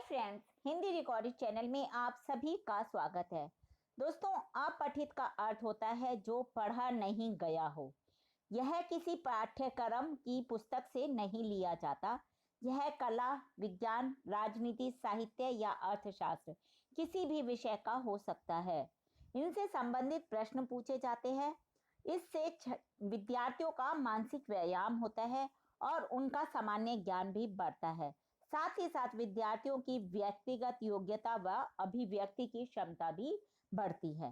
Friends, Hindi recording channel में आप सभी का स्वागत है। दोस्तों, अपठित का अर्थ होता है जो पढ़ा नहीं गया हो। यह किसी पाठ्यक्रम की पुस्तक से नहीं लिया जाता। यह कला, विज्ञान, राजनीति, साहित्य या अर्थशास्त्र किसी भी विषय का हो सकता है। इनसे संबंधित प्रश्न पूछे जाते हैं। इससे विद्यार्थियों का मानसिक व्यायाम होता है और उनका सामान्य ज्ञान भी बढ़ता है। साथ ही साथ विद्यार्थियों की व्यक्तिगत योग्यता व अभिव्यक्ति की क्षमता भी बढ़ती है।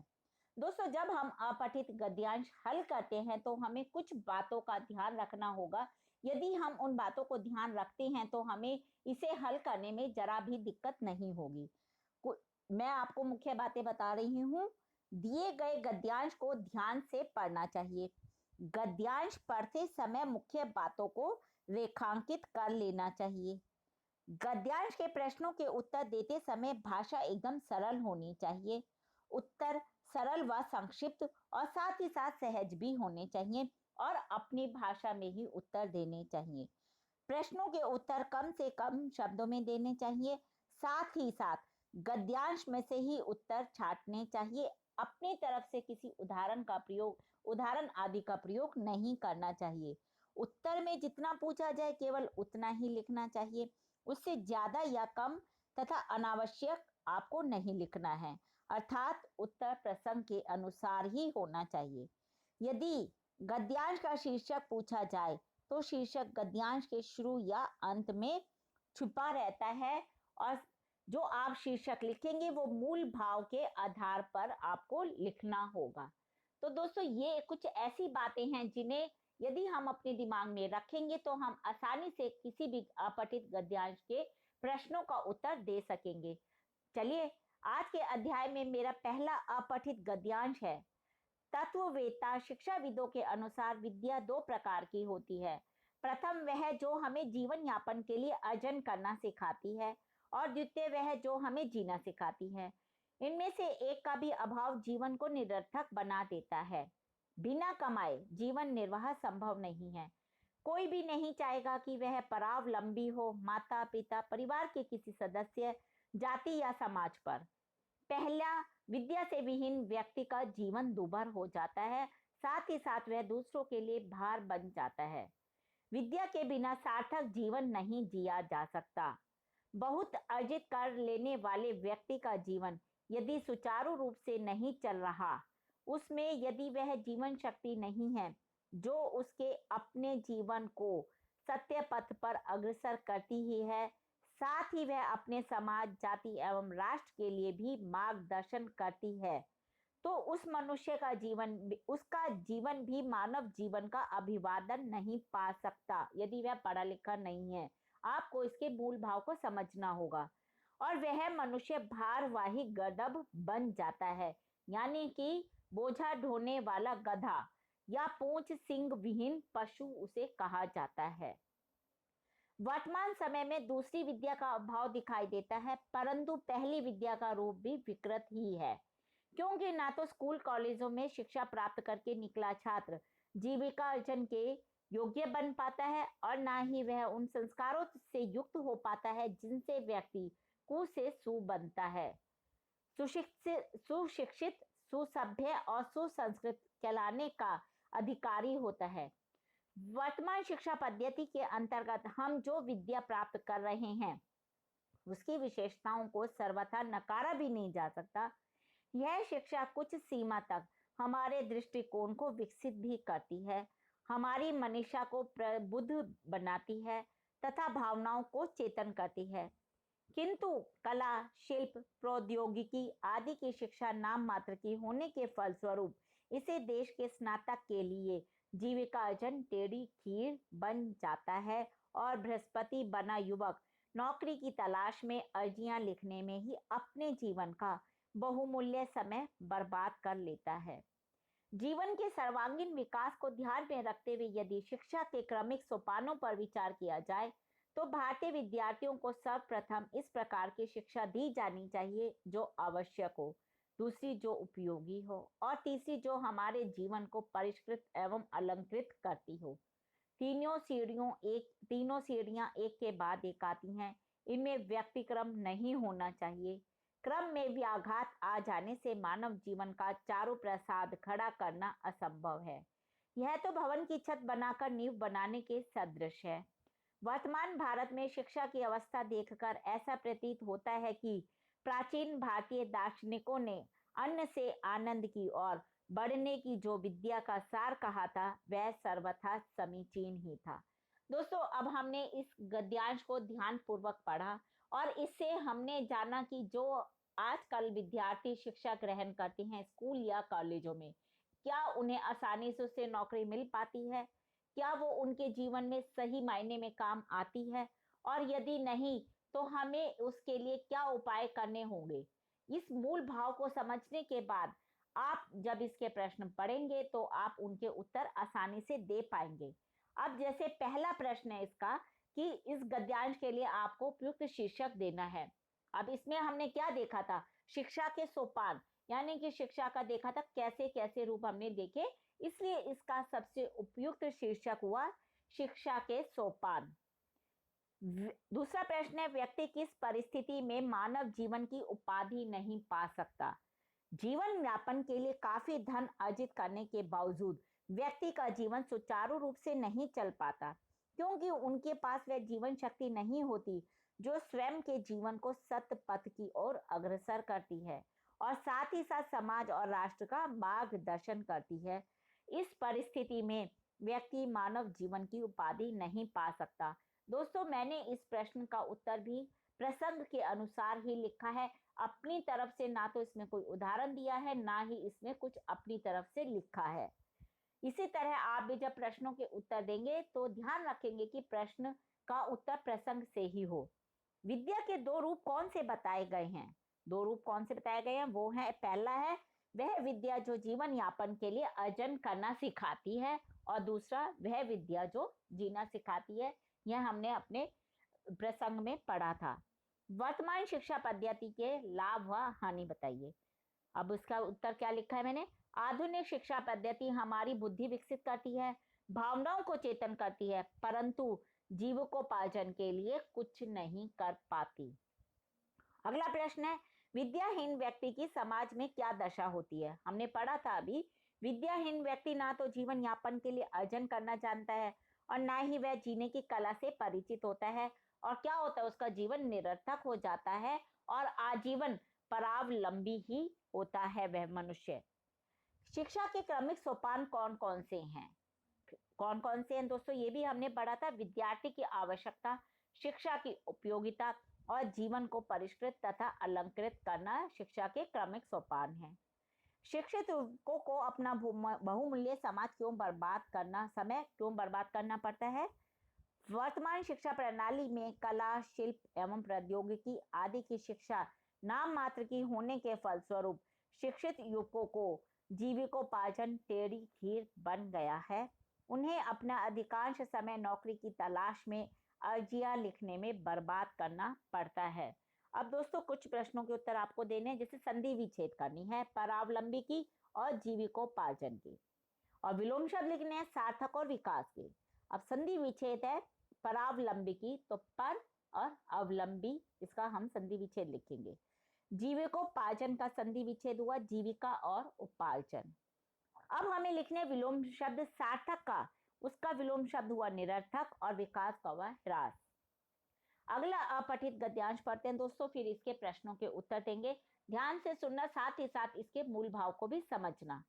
दोस्तों, जब हम अपठित गद्यांश हल करते हैं तो हमें कुछ बातों का ध्यान रखना होगा। यदि हम उन बातों को ध्यान रखते हैं तो हमें इसे हल करने में जरा भी दिक्कत नहीं होगी। मैं आपको मुख्य बातें बता रही हूँ। दिए गए गद्यांश को ध्यान से पढ़ना चाहिए। गद्यांश पढ़ते समय मुख्य बातों को रेखांकित कर लेना चाहिए। गद्यांश के प्रश्नों के उत्तर देते समय भाषा एकदम सरल होनी चाहिए। उत्तर सरल व संक्षिप्त और साथ ही साथ सहज भी होने चाहिए और अपनी भाषा में ही उत्तर देने चाहिए। प्रश्नों के उत्तर कम से कम शब्दों में देने चाहिए। साथ ही साथ गद्यांश में से ही उत्तर छांटने चाहिए। अपनी तरफ से किसी उदाहरण आदि का प्रयोग नहीं करना चाहिए। उत्तर में जितना पूछा जाए केवल उतना ही लिखना चाहिए। उससे ज्यादा या कम तथा अनावश्यक आपको नहीं लिखना है। अर्थात उत्तर प्रसंग के अनुसार ही होना चाहिए। यदि गद्यांश का शीर्षक पूछा जाए तो शीर्षक गद्यांश के शुरू या अंत में छुपा रहता है और जो आप शीर्षक लिखेंगे वो मूल भाव के आधार पर आपको लिखना होगा। तो दोस्तों, ये कुछ ऐसी बातें हैं जिन्हें यदि हम अपने दिमाग में रखेंगे तो हम आसानी से किसी भी अपठित गद्यांश के प्रश्नों का उत्तर दे सकेंगे। चलिए, आज के अध्याय में मेरा पहला अपठित गद्यांश है। तत्ववेत्ता शिक्षाविदों के अनुसार विद्या दो प्रकार की होती है। प्रथम वह जो हमें जीवन यापन के लिए अर्जन करना सिखाती है और द्वितीय वह जो हमें जीना सिखाती है। इनमें से एक का भी अभाव जीवन को निरर्थक बना देता है। बिना कमाए जीवन निर्वाह संभव नहीं है। कोई भी नहीं चाहेगा कि वह परावलंबी हो माता पिता परिवार के किसी सदस्य, जाति या समाज पर। पहला, विद्या से विहीन व्यक्ति का जीवन दुभर हो जाता है। साथ ही साथ वह दूसरों के लिए भार बन जाता है। विद्या के बिना सार्थक जीवन नहीं जिया जा सकता। बहुत अर्जित कर लेने वाले व्यक्ति का जीवन यदि सुचारू रूप से नहीं चल रहा, उसमें यदि वह जीवन शक्ति नहीं है जो उसके अपने जीवन को सत्य पथ पर अग्रसर करती ही है, साथ ही वह अपने समाज, जाति एवं राष्ट्र के लिए भी मार्गदर्शन करती है, तो उस मनुष्य का उसका जीवन भी मानव जीवन का अभिवादन नहीं पा सकता यदि वह पढ़ा लिखा नहीं है। आपको इसके मूल भाव को समझना होगा। और वह मनुष्य भारवाही गधब बन जाता है, यानी कि बोझा ढोने वाला गधा या पूंछ सिंग विहीन पशु उसे कहा जाता है। वर्तमान समय में दूसरी विद्या का अभाव दिखाई देता है, परंतु पहली विद्या का रूप भी विकृत ही है, क्योंकि ना तो स्कूल कॉलेजों में शिक्षा प्राप्त करके निकला छात्र जीविका अर्जन के योग्य बन पाता है और ना ही वह उन संस्कारों से युक्त हो पाता है जिनसे व्यक्ति कु से सु बनता है। सुशिक्षित, सुसभ्य और सुसंस्कृत कहलाने का अधिकारी होता है। वर्तमान शिक्षा पद्धति के अंतर्गत हम जो विद्या प्राप्त कर रहे हैं उसकी विशेषताओं को सर्वथा नकारा भी नहीं जा सकता। यह शिक्षा कुछ सीमा तक हमारे दृष्टिकोण को विकसित भी करती है, हमारी मनीषा को प्रबुद्ध बनाती है तथा भावनाओं को चेतन करती है। किंतु कला, शिल्प, प्रौद्योगिकी आदि की शिक्षा नाम मात्र की होने के फलस्वरूप इसे देश के स्नातक के लिए जीविका अर्जन टेढ़ी खीर बन जाता है और बृहस्पति बना युवक नौकरी की तलाश में अर्जियां लिखने में ही अपने जीवन का बहुमूल्य समय बर्बाद कर लेता है। जीवन के सर्वांगीण विकास को ध्यान में रखते हुए यदि शिक्षा के क्रमिक सोपानों पर विचार किया जाए तो भारतीय विद्यार्थियों को सर्वप्रथम इस प्रकार की शिक्षा दी जानी चाहिए जो आवश्यक हो, दूसरी जो उपयोगी हो और तीसरी जो हमारे जीवन को परिष्कृत एवं अलंकृत करती हो। तीनों सीढ़ियां एक के बाद एक आती हैं। इनमें व्यक्तिक्रम नहीं होना चाहिए। क्रम में व्याघात आ जाने से मानव जीवन का चारों प्रसाद खड़ा करना असंभव है। यह तो भवन की छत बनाकर नींव बनाने के सदृश है। वर्तमान भारत में शिक्षा की अवस्था देखकर ऐसा प्रतीत होता है कि प्राचीन भारतीय दार्शनिकों ने अन्न से आनंद की और बढ़ने की जो विद्या का सार कहा था वह सर्वथा समीचीन ही था। दोस्तों, अब हमने इस गद्यांश को ध्यान पूर्वक पढ़ा और इससे हमने जाना कि जो आजकल विद्यार्थी शिक्षा ग्रहण करते हैं स्कूल या कॉलेजों में, क्या उन्हें आसानी से उससे नौकरी मिल पाती है, क्या वो उनके जीवन में सही मायने में काम आती है, और यदि नहीं तो हमें उसके लिए क्या उपाय करने होंगे। इस मूल भाव को समझने के बाद आप जब इसके प्रश्न पढ़ेंगे तो आप उनके उत्तर आसानी से दे पाएंगे। अब जैसे पहला प्रश्न है इसका कि इस गद्यांश के लिए आपको उपयुक्त शीर्षक देना है। अब इसमें हमने क्या देखा था, शिक्षा के सोपान, यानी कि शिक्षा का देखा था कैसे कैसे रूप हमने देखे, इसलिए इसका सबसे उपयुक्त शीर्षक हुआ शिक्षा के सोपान। दूसरा प्रश्न है, व्यक्ति किस परिस्थिति में मानव जीवन की उपाधि नहीं पा सकता। जीवन यापन के लिए काफी धन अर्जित करने के बावजूद व्यक्ति का जीवन सुचारू रूप से नहीं चल पाता, क्योंकि उनके पास वह जीवन शक्ति नहीं होती जो स्वयं के जीवन को सत्य पथ की ओर अग्रसर करती है और साथ ही साथ समाज और राष्ट्र का मार्गदर्शन करती है। इस परिस्थिति में व्यक्ति मानव जीवन की उपाधि नहीं पा सकता। दोस्तों, मैंने इस प्रश्न का उत्तर भी प्रसंग के अनुसार ही लिखा है, अपनी तरफ से ना तो इसमें कोई उदाहरण दिया है ना ही इसमें कुछ अपनी तरफ से लिखा है। इसी तरह आप भी जब प्रश्नों के उत्तर देंगे तो ध्यान रखेंगे कि प्रश्न का उत्तर प्रसंग से ही हो। विद्या के दो रूप कौन से बताए गए हैं? दो रूप कौन से बताए गए हैं? वो है, पहला है वह विद्या जो जीवन यापन के लिए अर्जन करना सिखाती है, और दूसरा वह विद्या जो जीना सिखाती है। यह हमने अपने प्रसंग में पढ़ा था। वर्तमान शिक्षा पद्धति के लाभ व हानि बताइए। अब उसका उत्तर क्या लिखा है मैंने, आधुनिक शिक्षा पद्धति हमारी बुद्धि विकसित करती है, भावनाओं को चेतन करती है, परंतु जीविकोपार्जन के लिए कुछ नहीं कर पाती। अगला प्रश्न है, विद्याहीन व्यक्ति की समाज में क्या दशा होती है। हमने पढ़ा था अभी, विद्याहीन व्यक्ति ना तो जीवन यापन के लिए अर्जन करना जानता है और ना ही वह जीने की कला से परिचित होता है, और क्या होता है, उसका जीवन निरर्थक हो जाता है और आजीवन परावलंबी ही होता है वह मनुष्य। शिक्षा के क्रमिक सोपान कौन कौन से हैं? कौन कौन से हैं दोस्तों, ये भी हमने पढ़ा था। विद्यार्थी की आवश्यकता, शिक्षा की उपयोगिता और जीवन को परिष्कृत तथा अलंकृत करना शिक्षा के क्रमिक सोपान हैं। शिक्षित युवकों को अपना बहुमूल्य समय क्यों बर्बाद करना पड़ता है? वर्तमान शिक्षा प्रणाली में कला, शिल्प एवं प्रौद्योगिकी आदि की शिक्षा नाम मात्र की होने के फलस्वरूप शिक्षित युवकों को जीविकोपार्जन टेढ़ी खीर बन गया है। उन्हें अपना अधिकांश समय नौकरी की तलाश में अर्जियां लिखने में बर्बाद करना पड़ता है। अब दोस्तों, कुछ प्रश्नों के उत्तर आपको देने हैं, जैसे संधि विच्छेद करनी है परावलंबी की और जीविकोपार्जन की, और विलोम शब्द लिखने हैं सार्थक और विकास के। अब संधि विच्छेद है परावलंबी की, तो पर और अवलंबी, इसका हम संधि विच्छेद लिखेंगे। जीविकोपार्जन का संधि विच्छेद हुआ जीविका और उपार्जन। अब हमें लिखने विलोम शब्द सार्थक का, उसका विलोम शब्द हुआ निरर्थक और विकास का हुआ ह्रास। अगला अपठित गद्यांश पढ़ते हैं दोस्तों, फिर इसके प्रश्नों के उत्तर देंगे। ध्यान से सुनना, साथ ही साथ इसके मूल भाव को भी समझना।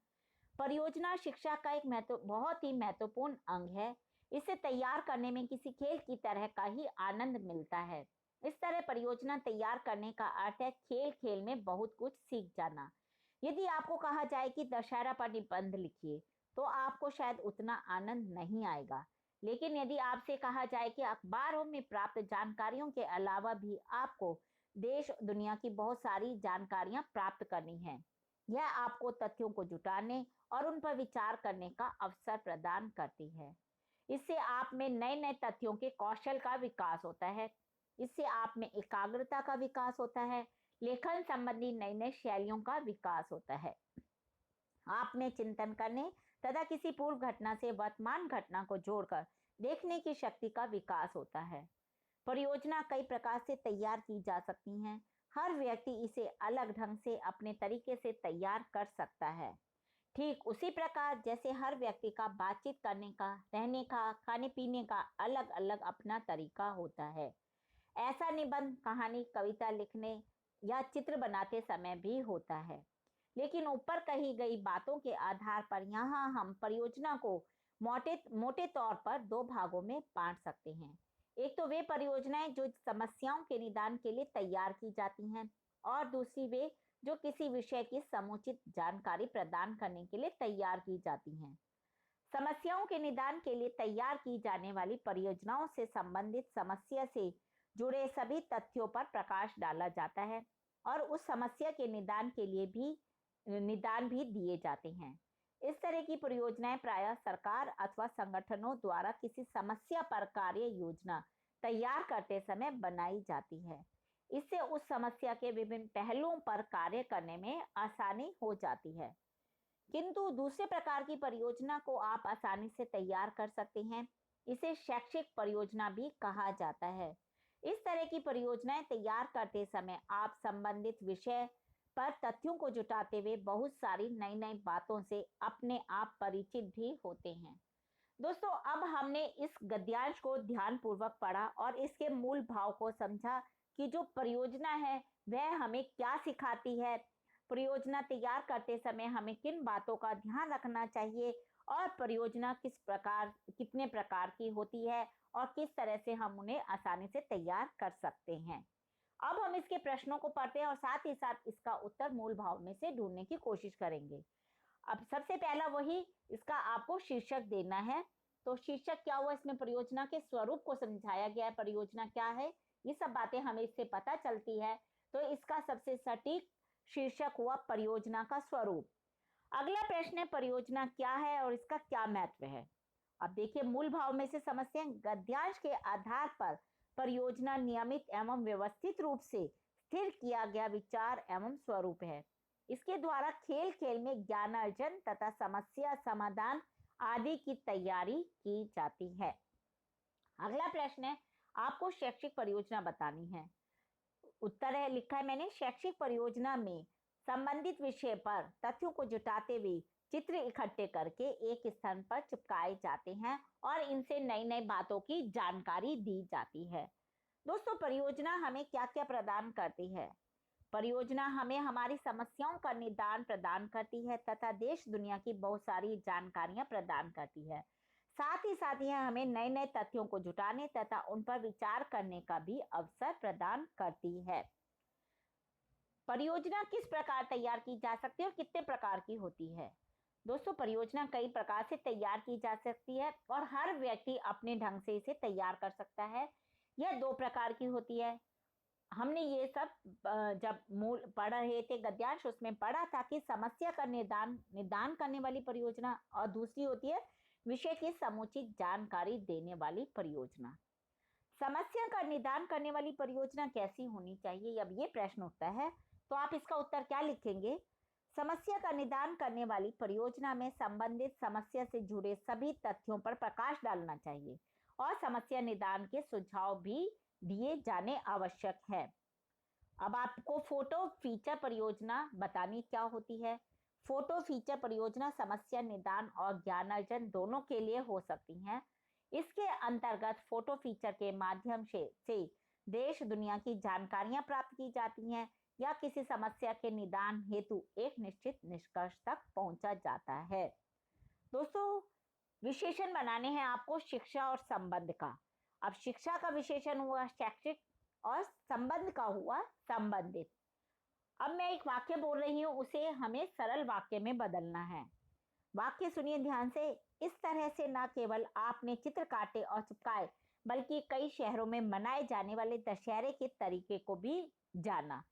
परियोजना शिक्षा का एक बहुत ही महत्वपूर्ण अंग है। इसे तैयार करने में किसी खेल की तरह का ही आनंद मिलता है। इस तरह परियोजना तैयार करने का अर्थ है खेल खेल में बहुत कुछ सीख जाना। यदि आपको कहा जाए कि दशहरा पर निबंध लिखिए तो आपको शायद उतना आनंद नहीं आएगा, लेकिन यदि आपसे कहा जाए कि अखबारों में प्राप्त जानकारियों के अलावा भी आपको देश दुनिया की बहुत सारी जानकारियां प्राप्त करनी है, यह आपको तथ्यों को जुटाने और उन पर विचार करने का अवसर प्रदान करती है। इससे आप में नए नए तथ्यों के कौशल का विकास होता है। इससे आप में एकाग्रता का विकास होता है। लेखन संबंधी नई नई शैलियों का विकास होता है। आप में चिंतन करने तथा किसी पूर्व घटना से वर्तमान घटना को जोड़कर देखने की शक्ति का विकास होता है। परियोजना कई प्रकार से तैयार की जा सकती हैं। हर व्यक्ति इसे अलग ढंग से अपने तरीके से तैयार कर सकता है। ठीक उसी प्रकार जैसे हर व्यक्ति का बातचीत करने का, रहने का, खाने पीने का अलग अलग अपना तरीका होता है। ऐसा निबंध, कहानी, कविता लिखने या चित्र बनाते समय भी होता है। लेकिन ऊपर कही गई बातों के आधार पर यहाँ हम परियोजना को मोटे मोटे तौर पर दो भागों में बांट सकते हैं। एक तो वे परियोजनाएं जो समस्याओं के निदान के लिए तैयार की जाती हैं, और दूसरी वे जो किसी विषय की समुचित जानकारी प्रदान करने के लिए तैयार की जाती हैं। समस्याओं के निदान के लिए तैयार की जाने वाली परियोजनाओं से संबंधित समस्या से जुड़े सभी तथ्यों पर प्रकाश डाला जाता है और उस समस्या के निदान भी दिए जाते हैं। इस तरह की परियोजनाएं प्रायः सरकार अथवा संगठनों द्वारा किसी समस्या पर कार्य योजना तैयार करते समय बनाई जाती है। इससे उस समस्या के विभिन्न पहलुओं पर कार्य करने में आसानी हो जाती है। किंतु दूसरे प्रकार की परियोजना को आप आसानी से तैयार कर सकते हैं। इसे शैक्षिक परियोजना भी कहा जाता है। इस तरह की परियोजनाएं तैयार करते समय आप संबंधित विषय पर तथ्यों को जुटाते हुए बहुत सारी नई नई बातों से अपने आप परिचित भी होते हैं। दोस्तों, अब हमने इस गद्यांश को ध्यानपूर्वक पढ़ा और इसके मूल भाव को समझा कि जो परियोजना है वह हमें क्या सिखाती है, परियोजना तैयार करते समय हमें किन बातों का ध्यान रखना चाहिए, और परियोजना कितने प्रकार की होती है और किस तरह से हम उन्हें आसानी से तैयार कर सकते हैं। अब हम इसके प्रश्नों को पढ़ते हैं और साथ ही साथ इसका उत्तर मूल भाव में से ढूंढने की कोशिश करेंगे। अब सबसे पहला वही इसका आपको शीर्षक देना है। तो शीर्षक क्या हुआ, इसमें परियोजना के स्वरूप को समझाया गया है, परियोजना क्या है, ये सब बातें हमें इससे पता चलती है। तो इसका सबसे सटीक शीर्षक हुआ परियोजना का स्वरूप। अगला प्रश्न है परियोजना क्या है और इसका क्या महत्व है। अब देखिए, मूल भाव में से समझते हैं। गद्यांश के आधार पर परियोजना नियमित एवं व्यवस्थित रूप से स्थिर किया गया विचार एवं स्वरूप है। इसके द्वारा खेल खेल में ज्ञान अर्जन तथा समस्या समाधान आदि की तैयारी की जाती है। अगला प्रश्न है, आपको शैक्षिक परियोजना बतानी है। उत्तर है, लिखा है मैंने, शैक्षिक परियोजना में संबंधित विषय पर तथ्यों को जुटाते हुए चित्र इकट्ठे करके एक स्थान पर चिपकाए जाते हैं और इनसे नई नई बातों की जानकारी दी जाती है। दोस्तों, परियोजना हमें क्या क्या प्रदान करती है? परियोजना हमें हमारी समस्याओं का निदान प्रदान करती है तथा देश दुनिया की बहुत सारी जानकारियां प्रदान करती है। साथ ही साथ यह हमें नए नए तथ्यों को जुटाने तथा उन पर विचार करने का भी अवसर प्रदान करती है। परियोजना किस प्रकार तैयार की जा सकती है और कितने प्रकार की होती है? दोस्तों, परियोजना कई प्रकार से तैयार की जा सकती है और हर व्यक्ति अपने ढंग से इसे तैयार कर सकता है। यह दो प्रकार की होती है। हमने ये सब जब मूल पढ़ रहे थे गद्यांश, उसमें पढ़ा था कि समस्या का निदान करने वाली परियोजना और दूसरी होती है विषय की समुचित जानकारी देने वाली परियोजना। समस्या का निदान करने वाली परियोजना कैसी होनी चाहिए, अब ये प्रश्न उठता है, तो आप इसका उत्तर क्या लिखेंगे? समस्या का निदान करने वाली परियोजना में संबंधित समस्या से जुड़े सभी तथ्यों पर प्रकाश डालना चाहिए और समस्या निदान के सुझाव भी दिए जाने आवश्यक है। अब आपको फोटो फीचर परियोजना बतानी क्या होती है। फोटो फीचर परियोजना समस्या निदान और ज्ञानार्जन दोनों के लिए हो सकती हैं। इसके अंतर्गत फोटो फीचर के माध्यम से देश दुनिया की जानकारियां प्राप्त की जाती हैं या किसी समस्या के निदान हेतु एक निश्चित निष्कर्ष तक पहुंचा जाता है। दोस्तों, विशेषण बनाने हैं आपको शिक्षा और संबंध का। अब शिक्षा का विशेषण हुआ शैक्षिक और संबंध का हुआ संबंधित। अब मैं एक वाक्य बोल रही हूं, उसे हमें सरल वाक्य में बदलना है। वाक्य सुनिए ध्यान से। इस तरह से न केवल आपने चित्र काटे और चिपकाए, बल्कि कई शहरों में मनाए जाने वाले दशहरे के तरीके को भी जाना।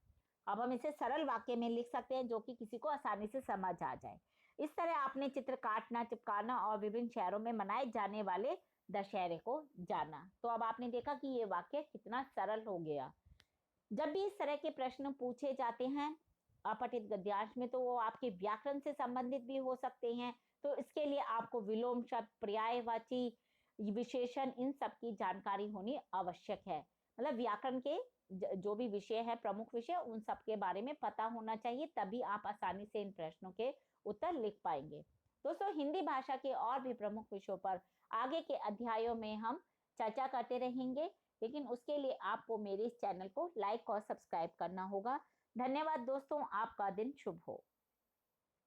अब हम इसे सरल वाक्य में लिख सकते हैं जो कि किसी को आसानी से समझ आ जाए। इस तरह आपने चित्र काटना, चिपकाना और विभिन्न शहरों में मनाए जाने वाले दशहरे को जाना। तो अब आपने देखा कि ये वाक्य कितना सरल हो गया। जब भी इस तरह के प्रश्न पूछे जाते हैं अपठित गद्यांश में, तो वो आपके व्याकरण से संबंधित भी हो सकते हैं। तो इसके लिए आपको विलोम शब्द, पर्यायवाची, विशेषण, इन सब की जानकारी होनी आवश्यक है। मतलब व्याकरण के जो भी विषय है, प्रमुख विषय, उन सब के बारे में पता होना चाहिए, तभी आप आसानी से इन प्रश्नों के उत्तर लिख पाएंगे। दोस्तों, हिंदी भाषा के और भी प्रमुख विषयों पर आगे के अध्यायों में हम चर्चा करते रहेंगे, लेकिन उसके लिए आपको मेरे इस चैनल को लाइक और सब्सक्राइब करना होगा। धन्यवाद दोस्तों, आपका दिन शुभ हो।